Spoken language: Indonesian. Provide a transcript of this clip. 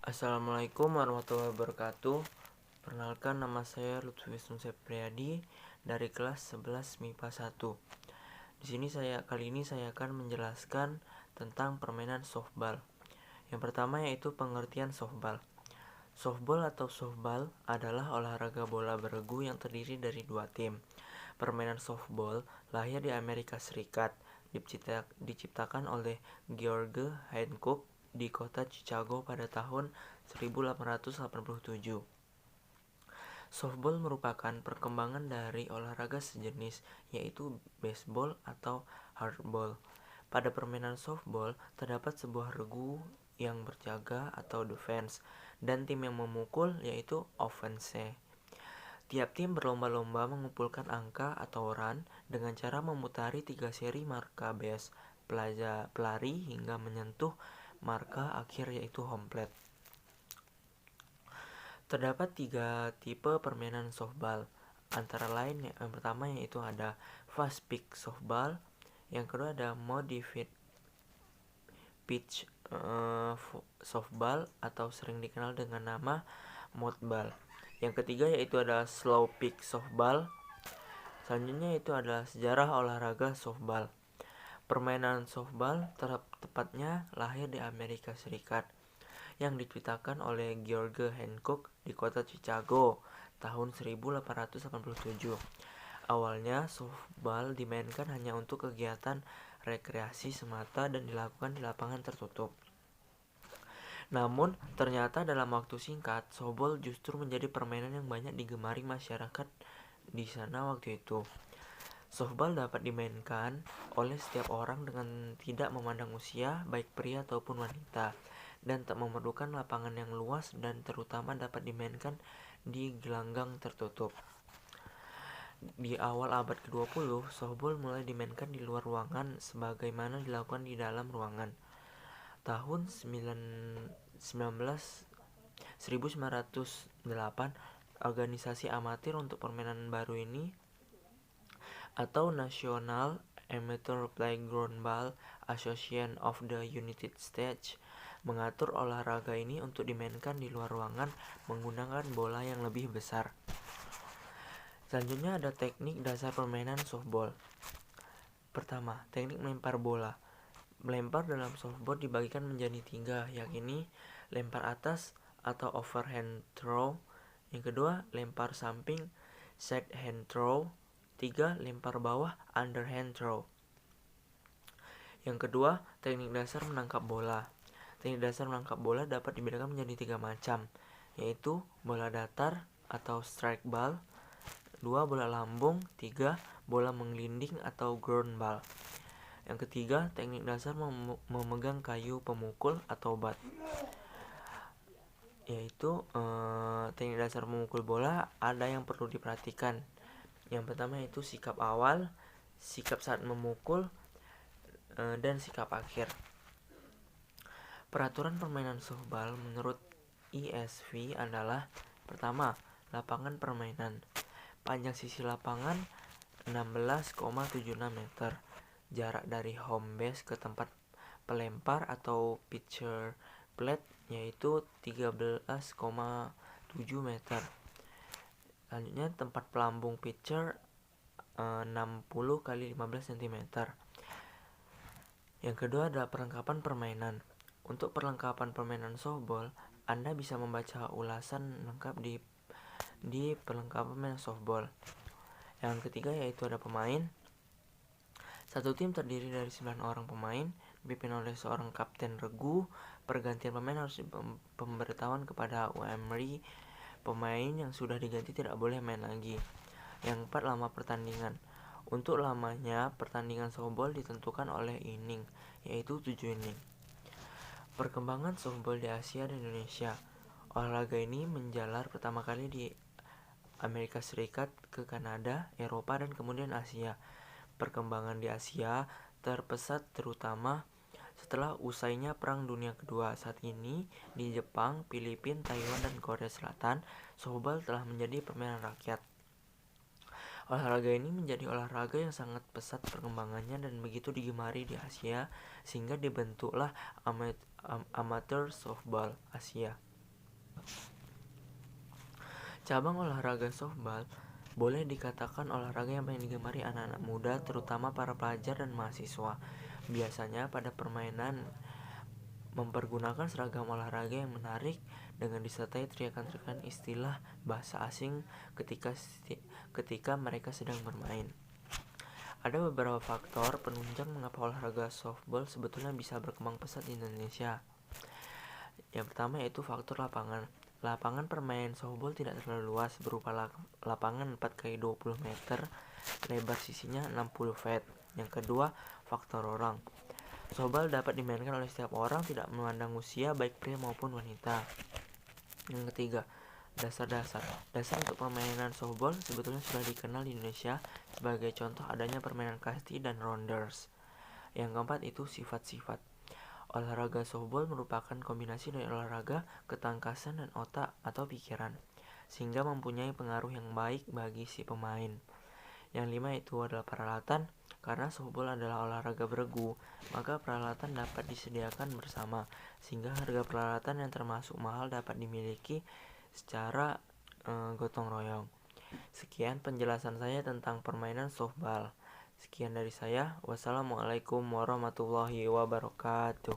Assalamualaikum warahmatullahi wabarakatuh. Perkenalkan, nama saya Lutfi Wisnu Sepriyadi dari kelas 11 MIPA 1. Kali ini saya akan menjelaskan tentang permainan softball. Yang pertama yaitu pengertian softball. Softball atau softball adalah olahraga bola beregu yang terdiri dari dua tim. Permainan softball lahir di Amerika Serikat, diciptakan oleh George Hancock di kota Chicago pada tahun 1887. Softball merupakan perkembangan dari olahraga sejenis, yaitu baseball atau hardball. Pada permainan softball, terdapat sebuah regu yang berjaga atau defense, dan tim yang memukul yaitu offense. Tiap tim berlomba-lomba mengumpulkan angka atau run dengan cara memutari 3 seri marka base pelari hingga menyentuh marka akhir yaitu home plate. Terdapat 3 tipe permainan softball, antara lain yang pertama yaitu ada fast pitch softball, yang kedua ada modified pitch softball atau sering dikenal dengan nama modball. Yang ketiga yaitu ada slow pitch softball. Selanjutnya itu adalah sejarah olahraga softball. Permainan softball tepatnya lahir di Amerika Serikat, yang diciptakan oleh George Hancock di kota Chicago tahun 1887. Awalnya softball dimainkan hanya untuk kegiatan rekreasi semata dan dilakukan di lapangan tertutup. Namun, ternyata dalam waktu singkat, softball justru menjadi permainan yang banyak digemari masyarakat di sana waktu itu. Softball dapat dimainkan oleh setiap orang dengan tidak memandang usia, baik pria ataupun wanita, dan tak memerlukan lapangan yang luas dan terutama dapat dimainkan di gelanggang tertutup. Di awal abad ke-20, softball mulai dimainkan di luar ruangan sebagaimana dilakukan di dalam ruangan. Tahun 1908, organisasi amatir untuk permainan baru ini atau National Amateur Playground Ball Association of the United States mengatur olahraga ini untuk dimainkan di luar ruangan menggunakan bola yang lebih besar. Selanjutnya ada teknik dasar permainan softball. Pertama, teknik melempar bola. Melempar dalam softball dibagikan menjadi 3, yakni lempar atas atau overhand throw. Yang kedua, lempar samping side hand throw. 3, lempar bawah underhand throw. Yang kedua, teknik dasar menangkap bola. Teknik dasar menangkap bola dapat dibedakan menjadi 3 macam, yaitu bola datar atau strike ball, 2, bola lambung, 3, bola menggelinding atau ground ball. Yang ketiga, teknik dasar memegang kayu pemukul atau bat, yaitu teknik dasar memukul bola ada yang perlu diperhatikan. Yang pertama yaitu sikap awal, sikap saat memukul, dan sikap akhir. Peraturan permainan softball menurut ISV adalah: pertama, lapangan permainan. Panjang sisi lapangan 16,76 meter. Jarak dari home base ke tempat pelempar atau pitcher plate yaitu 13,7 meter. Selanjutnya tempat pelambung pitcher 60 x 15 cm. Yang kedua adalah perlengkapan permainan. Untuk perlengkapan permainan softball, Anda bisa membaca ulasan lengkap di perlengkapan permainan softball. Yang ketiga yaitu ada pemain. Satu tim terdiri dari 9 orang pemain, dipimpin oleh seorang kapten regu. Pergantian pemain harus pemberitahuan kepada UMRI. Pemain yang sudah diganti tidak boleh main lagi. Yang keempat, lama pertandingan. Untuk lamanya pertandingan softball ditentukan oleh inning, yaitu 7 inning. Perkembangan softball di Asia dan Indonesia. Olahraga ini menjalar pertama kali di Amerika Serikat, ke Kanada, Eropa, dan kemudian Asia. Perkembangan di Asia terpesat terutama setelah usainya Perang Dunia Kedua. Saat ini di Jepang, Filipina, Taiwan, dan Korea Selatan, softball telah menjadi permainan rakyat. Olahraga ini menjadi olahraga yang sangat pesat perkembangannya dan begitu digemari di Asia sehingga dibentuklah Amateur Softball Asia. Cabang olahraga softball boleh dikatakan olahraga yang paling digemari anak-anak muda, terutama para pelajar dan mahasiswa. Biasanya pada permainan mempergunakan seragam olahraga yang menarik dengan disertai teriakan-teriakan istilah bahasa asing ketika mereka sedang bermain. Ada beberapa faktor penunjang mengapa olahraga softball sebetulnya bisa berkembang pesat di Indonesia. Yang pertama yaitu faktor lapangan. Lapangan permainan softball tidak terlalu luas, berupa lapangan 4x20 meter, lebar sisinya 60 feet. Yang kedua, faktor orang. Softball dapat dimainkan oleh setiap orang, tidak memandang usia, baik pria maupun wanita. Yang ketiga, dasar-dasar. Dasar untuk permainan softball sebetulnya sudah dikenal di Indonesia, sebagai contoh adanya permainan kasti dan rounders. Yang keempat itu sifat-sifat. Olahraga softball merupakan kombinasi dari olahraga, ketangkasan, dan otak atau pikiran, sehingga mempunyai pengaruh yang baik bagi si pemain. Yang lima itu adalah peralatan. Karena softball adalah olahraga beregu, maka peralatan dapat disediakan bersama, sehingga harga peralatan yang termasuk mahal dapat dimiliki secara gotong royong. Sekian penjelasan saya tentang permainan softball. Sekian dari saya. Wassalamualaikum warahmatullahi wabarakatuh.